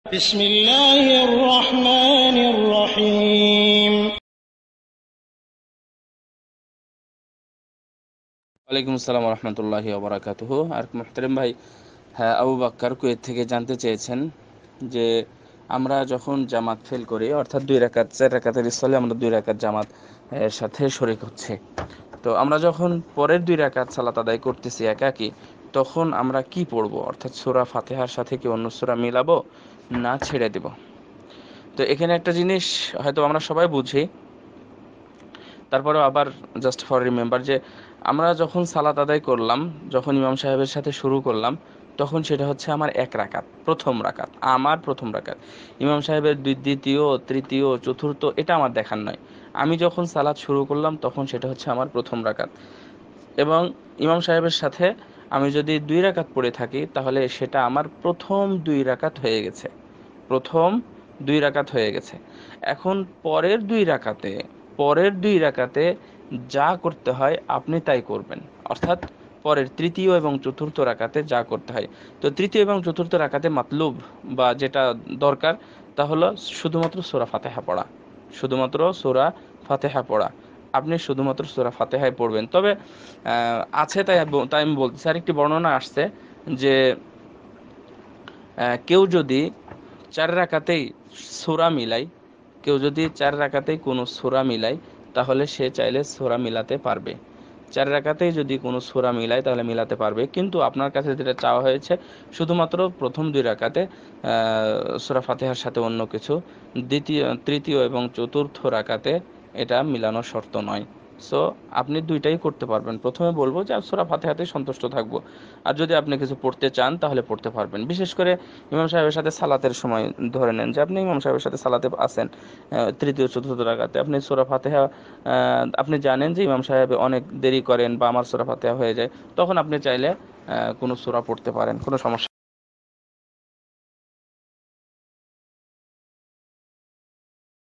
بسم الله الرحمن الرحيم ওয়ালাইকুম আসসালাম রহমতুল্লাহি ওবরাকাতুহু। আর মুহতারিম ভাই, হ্যাঁ, আবু বাক্কার কুয়েত থেকে জানতে চেয়েছেন যে আমরা যখন জামাত ফেল করি, অর্থাৎ 2 রাকাত 4 রাকাতের স্থলে আমরা 2 রাকাত জামাত এর সাথে শরীক হচ্ছে, তো আমরা যখন পরের 2 রাকাত সালাত আদায় করতেছি একাকী, তখন আমরা কি পড়বো? অর্থাৎ সূরা ফাতিহার সাথে কি অন্য সূরা মিলাবো, না ছেড়ে দেব? তো এখানে একটা জিনিস হয়তো আমরা সবাই বুঝি, তারপরেও আবার জাস্ট ফর রিমেম্বার, যে আমরা যখন সালাত আদায় করলাম, যখন ইমাম সাহেবের সাথে শুরু করলাম, তখন সেটা হচ্ছে আমার 1 রাকাত, প্রথম রাকাত, আমার প্রথম রাকাত। ইমাম সাহেবের দ্বিতীয়, তৃতীয়, চতুর্থ এটা আমার দেখার নয়। আমি যখন সালাত শুরু করলাম তখন সেটা হচ্ছে আমার প্রথম রাকাত। এবং ইমাম সাহেবের সাথে আমি যদি 2 রাকাত পড়ে থাকি, তাহলে সেটা আমার প্রথম 2 রাকাত হয়ে গেছে, প্রথম 2 রাকাত হয়ে গেছে। এখন পরের দুই রাকাতে যা করতে হয় আপনি তাই করবেন, অর্থাৎ পরের তৃতীয় এবং চতুর্থ রাকাতে যা করতে হয়। তো তৃতীয় এবং চতুর্থ রাকাতে মাতলুব বা যেটা দরকার, তা হলো শুধুমাত্র সূরা ফাতিহা পড়া, শুধুমাত্র সূরা ফাতিহা পড়া। আপনি শুধুমাত্র সূরা ফাতিহাই পড়বেন। তবে আছে, তাই আমি বলতেছি, আর একটি বর্ণনা আসছে যে কেউ যদি 4 রাকাতেই সূরা মিলাই, কেউ যদি 4 রাকাতেই কোনো সূরা মিলাই, তাহলে সে চাইলে সূরা মিলাতে পারবে। 4 রাকাতেই যদি কোনো সূরা মিলায় তাহলে মিলাতে পারবে, কিন্তু আপনার কাছে যেটা চাওয়া হয়েছে শুধুমাত্র প্রথম 2 রাকাতে সূরা ফাতিহার সাথে অন্য কিছু, তৃতীয় এবং চতুর্থ রাকাতে এটা মিলানো শর্ত নয়। সো আপনি দুইটাই করতে পারবেন। প্রথমে বলবো যে সূরা ফাতিহাতেই সন্তুষ্ট থাকবো, আর যদি আপনি কিছু পড়তে চান তাহলে পড়তে পারবেন। বিশেষ করে ইমাম সাহেবের সাথে সালাতের সময় ধরে নেন যে আপনি ইমাম সাহেবের সাথে সালাতে আছেন, তৃতীয় চতুর্থ রাকাতে আপনি সূরা ফাতিহা, আপনি জানেন যে ইমাম সাহেব অনেক দেরি করেন বা আমার সূরা ফাতিহা হয়ে যায়, তখন আপনি চাইলে কোনো সূরা পড়তে পারেন, কোনো সমস্যা